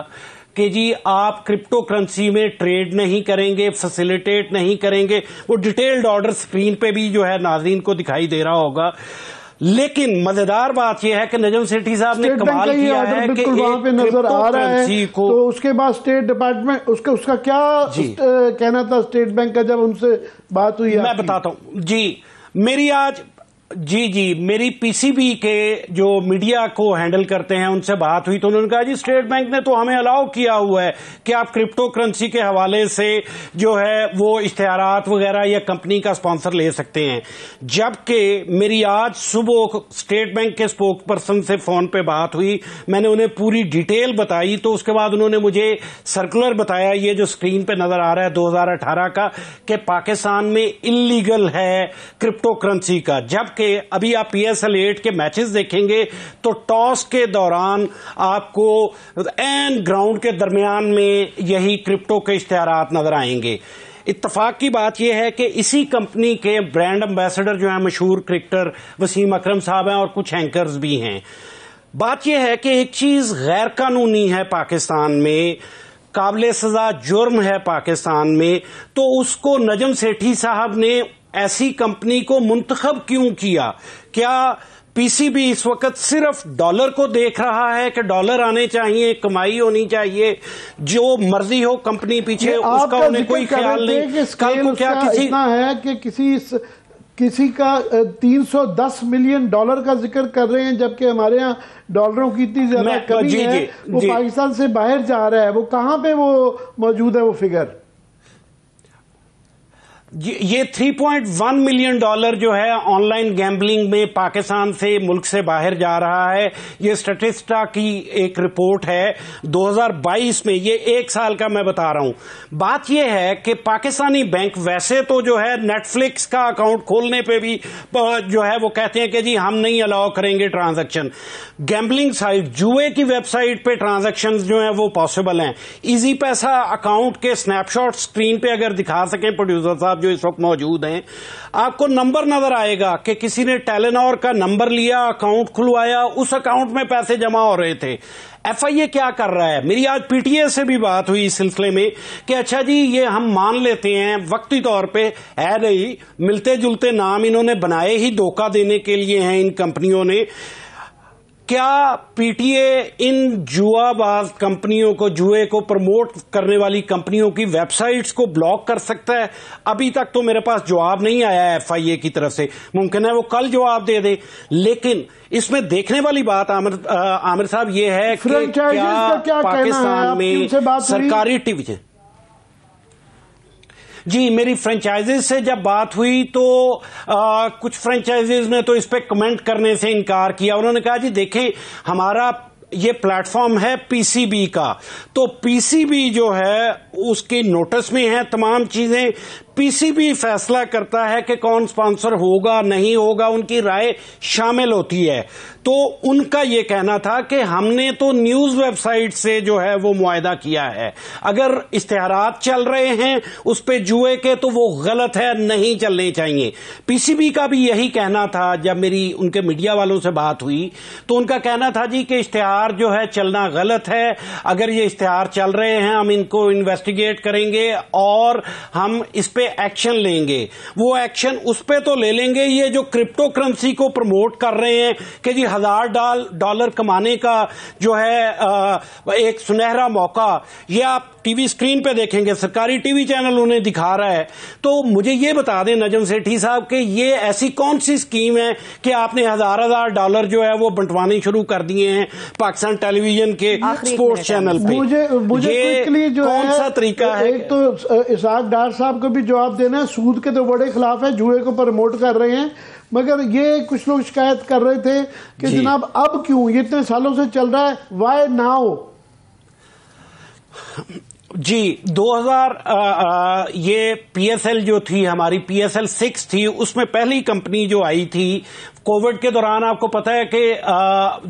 کہ جی آپ کرپٹو کرنسی میں ٹریڈ نہیں کریں گے، فیسیلیٹیٹ نہیں کریں گے۔ وہ ڈیٹیلڈ آرڈر سکرین پہ بھی جو ہے ناظرین کو دکھائی دے رہا ہوگا، لیکن مزیدار بات یہ ہے کہ نجم سیٹھی صاحب نے کمال کیا ہے کہ وہاں پہ نظر آ رہا ہے، تو اس کے بعد اسٹیٹ ڈپارٹمنٹ اس کا کیا کہنا تھا اسٹیٹ بینک کا جب ان سے بات ہوئی؟ میں بتاتا ہوں جی، میری پی سی بی کے جو میڈیا کو ہینڈل کرتے ہیں ان سے بات ہوئی تو انہوں نے کہا جی اسٹیٹ بینک نے تو ہمیں الاؤ کیا ہوا ہے کہ آپ کرپٹو کرنسی کے حوالے سے جو ہے وہ اشتہارات وغیرہ یا کمپنی کا اسپانسر لے سکتے ہیں، جبکہ میری آج صبح اسٹیٹ بینک کے اسپوک پرسن سے فون پہ بات ہوئی، میں نے انہیں پوری ڈیٹیل بتائی، تو اس کے بعد انہوں نے مجھے سرکولر بتایا، یہ جو اسکرین پہ نظر آ رہا ہے 2018 کا، کہ پاکستان میں انلیگل ہے کرپٹو کرنسی کا، جبکہ ابھی آپ PSL 8 کے میچز دیکھیں گے تو ٹاس کے دوران آپ کو این گراؤنڈ کے درمیان میں یہی کرپٹو کے اشتہارات نظر آئیں گے۔ اتفاق کی بات یہ ہے کہ اسی کمپنی کے برانڈ امبیسڈر جو ہیں مشہور کرکٹر وسیم اکرم صاحب ہیں اور کچھ اینکرز بھی ہیں۔ بات یہ ہے کہ ایک چیز غیر قانونی ہے پاکستان میں، قابل سزا جرم ہے پاکستان میں، تو اس کو نجم سیٹھی صاحب نے ایسی کمپنی کو منتخب کیوں کیا؟ کیا پی سی بی اس وقت صرف ڈالر کو دیکھ رہا ہے کہ ڈالر آنے چاہیے، کمائی ہونی چاہیے، جو مرضی ہو کمپنی پیچھے اس کا انہیں کوئی خیال نہیں؟ کل کو کیا کسی اتنا ہے کہ کسی کا $310 ملین کا ذکر کر رہے ہیں، جبکہ ہمارے ہاں ڈالروں کی اتنی زیادہ کمی ہے، وہ پاکستان سے باہر جا رہا ہے. وہ کہاں پہ وہ موجود ہے وہ فگر؟ یہ $3.1 ملین جو ہے آن لائن گیمبلنگ میں پاکستان سے ملک سے باہر جا رہا ہے. یہ اسٹیٹسٹا کی ایک رپورٹ ہے 2022 میں، یہ ایک سال کا میں بتا رہا ہوں. بات یہ ہے کہ پاکستانی بینک ویسے تو جو ہے نیٹ فلکس کا اکاؤنٹ کھولنے پہ بھی جو ہے وہ کہتے ہیں کہ جی ہم نہیں الاؤ کریں گے ٹرانزیکشن. گیمبلنگ سائٹ، جوئے کی ویب سائٹ پہ ٹرانزیکشن جو ہیں وہ پاسبل ہیں. ایزی پیسہ اکاؤنٹ کے سنیپ شاٹ سکرین پہ اگر دکھا سکیں پروڈیوسر صاحب جو اس وقت موجود ہیں، آپ کو نمبر نظر آئے گا کہ کسی نے ٹیلینور کا نمبر لیا، اکاؤنٹ کھلوایا، اس اکاؤنٹ میں پیسے جمع ہو رہے تھے. ایف آئی اے کیا کر رہا ہے؟ میری آج پی ٹی اے سے بھی بات ہوئی اس سلسلے میں کہ اچھا جی یہ ہم مان لیتے ہیں وقتی طور پہ ہے نہیں، ملتے جلتے نام انہوں نے بنائے ہی دھوکہ دینے کے لیے ہیں ان کمپنیوں نے. کیا پی ٹی اے ان جوا باز کمپنیوں کو، جوئے کو پروموٹ کرنے والی کمپنیوں کی ویب سائٹس کو بلاک کر سکتا ہے؟ ابھی تک تو میرے پاس جواب نہیں آیا ہے ایف آئی اے کی طرف سے، ممکن ہے وہ کل جواب دے دیں. لیکن اس میں دیکھنے والی بات عامر صاحب یہ ہے کہ کیا پاکستان میں سرکاری ٹی وی جی میری فرنچائزز سے جب بات ہوئی تو کچھ فرنچائزز نے تو اس پہ کمنٹ کرنے سے انکار کیا. انہوں نے کہا جی دیکھیں ہمارا یہ پلیٹ فارم ہے پی سی بی کا، تو پی سی بی جو ہے اس کی نوٹس میں ہے تمام چیزیں. پی سی بی فیصلہ کرتا ہے کہ کون سپانسر ہوگا نہیں ہوگا، ان کی رائے شامل ہوتی ہے. تو ان کا یہ کہنا تھا کہ ہم نے تو نیوز ویب سائٹ سے جو ہے وہ معاہدہ کیا ہے، اگر اشتہارات چل رہے ہیں اس پہ جوئے کے تو وہ غلط ہے، نہیں چلنے چاہیے. پی سی بی کا بھی یہی کہنا تھا. جب میری ان کے میڈیا والوں سے بات ہوئی تو ان کا کہنا تھا جی کہ اشتہار جو ہے چلنا غلط ہے، اگر یہ اشتہار چل رہے ہیں ہم ان کو انویسٹیگیٹ کریں گے اور ہم اس پہ ایکشن لیں گے. وہ ایکشن اس پہ تو لے لیں گے یہ جو کرپٹو کرنسی کو پروموٹ کر رہے ہیں کہ جی $1000 کمانے کا جو ہے ایک سنہرا موقع، یہ آپ ٹی وی سکرین پہ دیکھیں گے، سرکاری ٹی وی چینل انہیں دکھا رہا ہے. تو مجھے یہ بتا دیں نجم سیٹھی صاحب کہ یہ ایسی کون سی اسکیم ہے کہ آپ نے $1000 جو ہے وہ بنٹوانے شروع کر دیے ہیں پاکستان ٹیلی ویژن کے اسپورٹس چینل پہ؟ مجھے جو کون سا طریقہ ہے؟ ایک تو اسحاق ڈار صاحب کو بھی جواب دینا ہے، سود کے تو بڑے خلاف ہے، جوئے کو پروموٹ کر رہے ہیں، مگر یہ کچھ لوگ شکایت کر رہے تھے کہ جناب اب کیوں، یہ اتنے سالوں سے چل رہا ہے، وائی ناؤ؟ جی 2000 یہ پی ایس ایل جو تھی ہماری پی ایس ایل 6 تھی، اس میں پہلی کمپنی جو آئی تھی کووڈ کے دوران، آپ کو پتا ہے کہ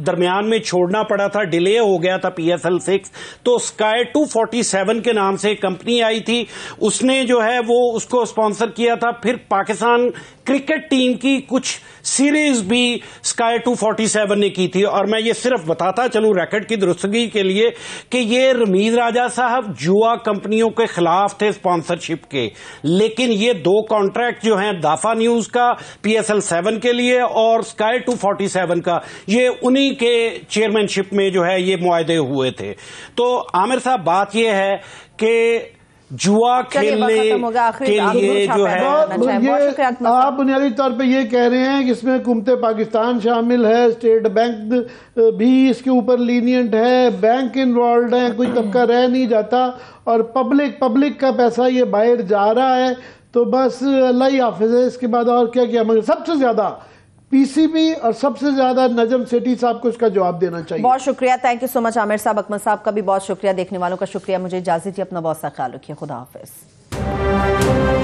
درمیان میں چھوڑنا پڑا تھا، ڈیلے ہو گیا تھا پی ایس ایل 6، تو اسکائی 247 کے نام سے ایک کمپنی آئی تھی، اس نے جو ہے وہ اس کو اسپانسر کیا تھا. پھر پاکستان کرکٹ ٹیم کی کچھ سیریز بھی اسکائی 247 نے کی تھی. اور میں یہ صرف بتاتا چلوں ریکارڈ کی درستگی کے لیے کہ یہ رمیز راجہ صاحب جوا کمپنیوں کے خلاف تھے اسپانسرشپ کے، لیکن یہ 2 کانٹریکٹ جو ہیں دافع نیوز کا پی ایس ایل 7 کے لیے اور اسکائی 247 کا، یہ انہی کے چیئرمین شپ میں جو ہے یہ معاہدے ہوئے تھے. تو عامر صاحب بات یہ ہے کہ جوا کھیلنے کے لیے جو ہے آپ بنیادی طور پہ یہ کہہ رہے ہیں کہ اس میں حکومت پاکستان شامل ہے، اسٹیٹ بینک بھی اس کے اوپر لینینٹ ہے، بینک انوالوڈ ہیں، کوئی طبقہ رہ نہیں جاتا، اور پبلک کا پیسہ یہ باہر جا رہا ہے. تو بس اللہ ہی حافظ ہے، اس کے بعد اور کیا مگر سب سے زیادہ پی سی بی اور سب سے زیادہ نجم سیٹھی صاحب کو اس کا جواب دینا چاہیے. بہت شکریہ، تھینک یو سو مچ عامر صاحب. اکمل صاحب کا بھی بہت شکریہ، دیکھنے والوں کا شکریہ. مجھے اجازت دیجیے، اپنا بہت سا خیال رکھیے. خدا حافظ.